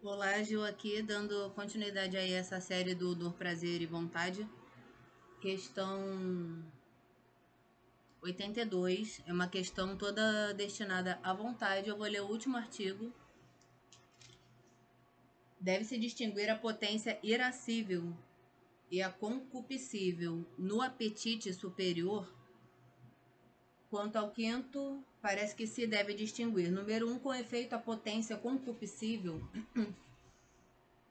Olá, Gil aqui, dando continuidade aí a essa série do Dor, Prazer e Vontade. Questão 82 é uma questão toda destinada à vontade. Eu vou ler o último artigo. Deve-se distinguir a potência irascível e a concupiscível no apetite superior. Quanto ao quinto, parece que se deve distinguir. Número 1, com efeito, a potência concupiscível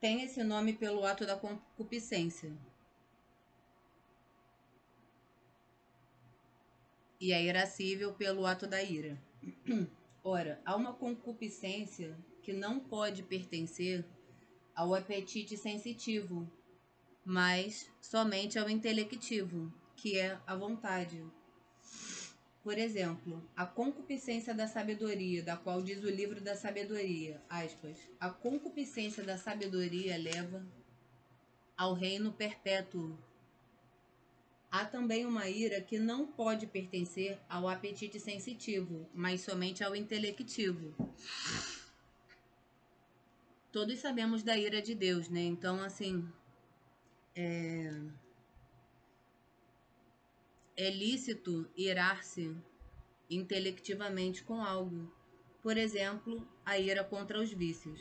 tem esse nome pelo ato da concupiscência. E é irascível pelo ato da ira. Ora, há uma concupiscência que não pode pertencer ao apetite sensitivo, mas somente ao intelectivo, que é a vontade. Por exemplo, a concupiscência da sabedoria, da qual diz o livro da sabedoria, aspas, a concupiscência da sabedoria leva ao reino perpétuo. Há também uma ira que não pode pertencer ao apetite sensitivo, mas somente ao intelectivo. Todos sabemos da ira de Deus, né? Então, assim, é lícito irar-se intelectivamente com algo. Por exemplo, a ira contra os vícios.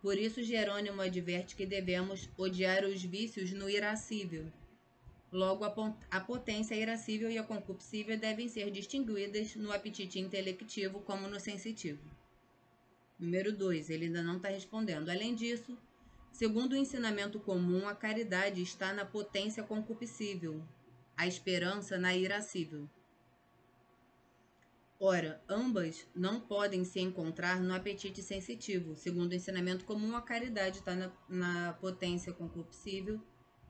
Por isso, Jerônimo adverte que devemos odiar os vícios no irascível. Logo, a potência irascível e a concupiscível devem ser distinguidas no apetite intelectivo como no sensitivo. Número 2, ele ainda não está respondendo. Além disso, segundo o ensinamento comum, a caridade está na potência concupiscível, a esperança na irascível. Ora, ambas não podem se encontrar no apetite sensitivo. Segundo o ensinamento comum, a caridade está na potência concupiscível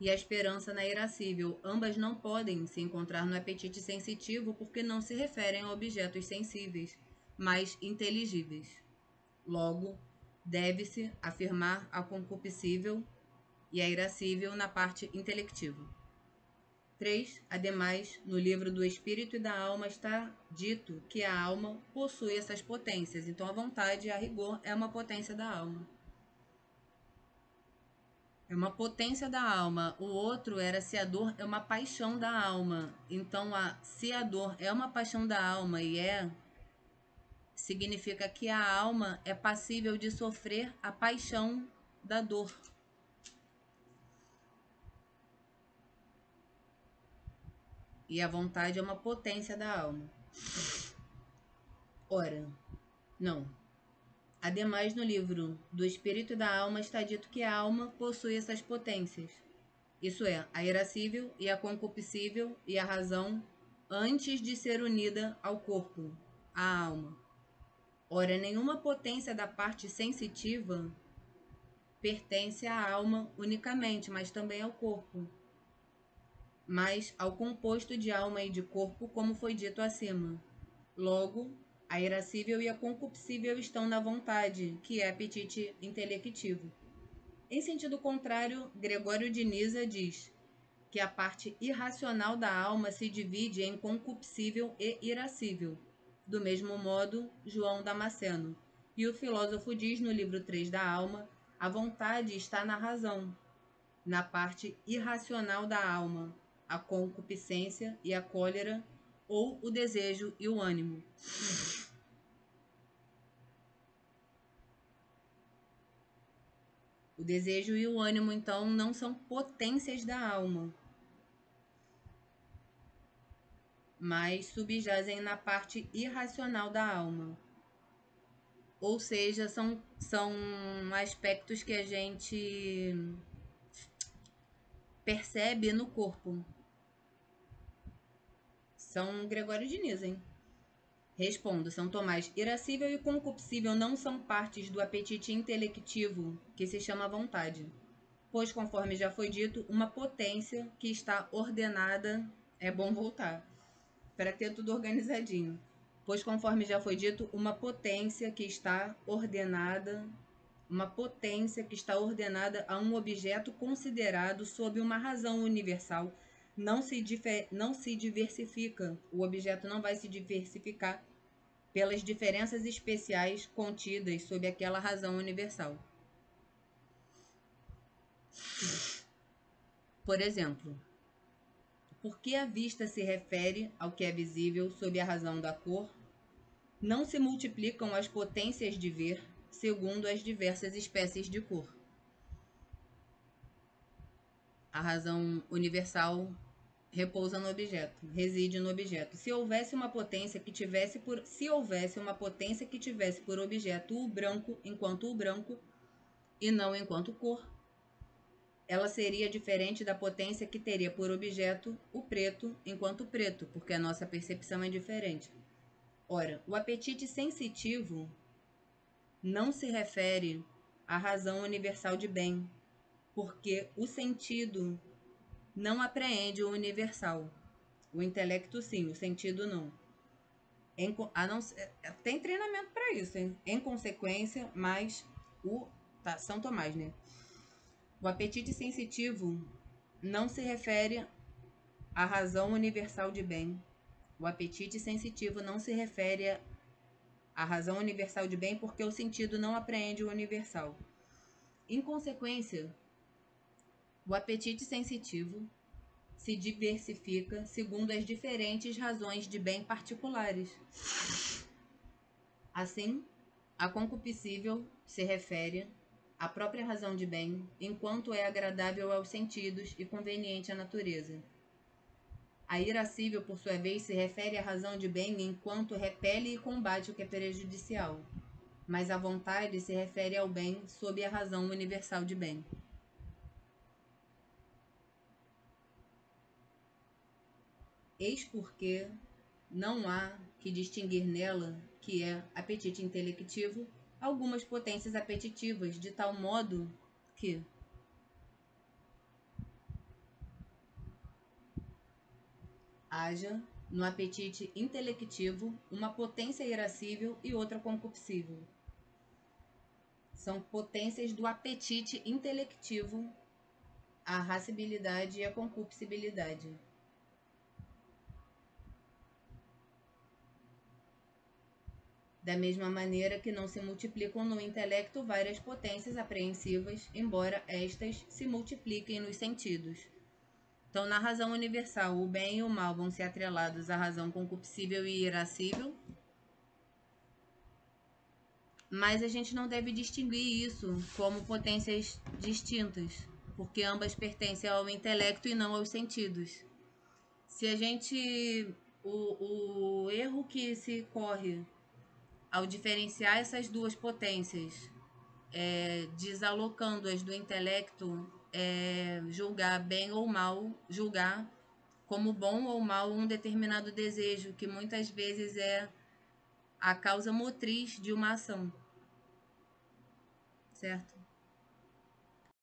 e a esperança na irascível. Ambas não podem se encontrar no apetite sensitivo porque não se referem a objetos sensíveis, mas inteligíveis. Logo, deve-se afirmar a concupiscível e a irascível na parte intelectiva. 3. Ademais, no livro do Espírito e da Alma está dito que a alma possui essas potências. Então, a vontade, a rigor, é uma potência da alma. É uma potência da alma. O outro era se a dor é uma paixão da alma. Então, se a dor é uma paixão da alma e significa que a alma é passível de sofrer a paixão da dor. E a vontade é uma potência da alma. Ora, não. Ademais, no livro do Espírito e da Alma está dito que a alma possui essas potências. Isso é, a irascível e a concupiscível e a razão antes de ser unida ao corpo, à alma. Ora, nenhuma potência da parte sensitiva pertence à alma unicamente, mas também ao corpo, mas ao composto de alma e de corpo, como foi dito acima. Logo, a irascível e a concupiscível estão na vontade, que é apetite intelectivo. Em sentido contrário, Gregório de Nisa diz que a parte irracional da alma se divide em concupiscível e irascível. Do mesmo modo, João Damasceno. E o filósofo diz no livro 3 da Alma, a vontade está na razão, na parte irracional da alma, a concupiscência e a cólera, ou o desejo e o ânimo. O desejo e o ânimo, então, não são potências da alma, mas subjazem na parte irracional da alma. Ou seja, são aspectos que a gente percebe no corpo. São Gregório de Nisa, hein? Respondo, São Tomás. Irascível e concupiscível não são partes do apetite intelectivo, que se chama vontade. Pois, conforme já foi dito, uma potência que está ordenada... É bom voltar, para ter tudo organizadinho. Pois, conforme já foi dito, uma potência que está ordenada a um objeto considerado sob uma razão universal não se diversifica. O objeto não vai se diversificar pelas diferenças especiais contidas sob aquela razão universal. Por exemplo, porque a vista se refere ao que é visível sob a razão da cor, não se multiplicam as potências de ver segundo as diversas espécies de cor. A razão universal repousa no objeto, reside no objeto. Se houvesse uma potência que tivesse por objeto o branco enquanto o branco e não enquanto cor, ela seria diferente da potência que teria por objeto o preto enquanto preto, porque a nossa percepção é diferente. Ora, o apetite sensitivo não se refere à razão universal de bem, porque o sentido não apreende o universal. O intelecto sim, o sentido não. Tem treinamento para isso, hein? Em consequência, mas São Tomás, né? O apetite sensitivo não se refere à razão universal de bem. O apetite sensitivo não se refere à razão universal de bem porque o sentido não apreende o universal. Em consequência, o apetite sensitivo se diversifica segundo as diferentes razões de bem particulares. Assim, a concupiscível se refere à própria razão de bem, enquanto é agradável aos sentidos e conveniente à natureza. A irascível, por sua vez, se refere à razão de bem enquanto repele e combate o que é prejudicial, mas a vontade se refere ao bem sob a razão universal de bem. Eis porque não há que distinguir nela, que é apetite intelectivo, algumas potências apetitivas, de tal modo que haja no apetite intelectivo uma potência irascível e outra concupiscível. São potências do apetite intelectivo, a irascibilidade e a concupiscibilidade. Da mesma maneira que não se multiplicam no intelecto várias potências apreensivas, embora estas se multipliquem nos sentidos. Então, na razão universal, o bem e o mal vão ser atrelados à razão concupiscível e irascível, mas a gente não deve distinguir isso como potências distintas, porque ambas pertencem ao intelecto e não aos sentidos. Se a gente... O erro que se corre ao diferenciar essas duas potências, desalocando-as do intelecto, julgar bem ou mal, julgar como bom ou mal um determinado desejo, que muitas vezes é a causa motriz de uma ação, certo?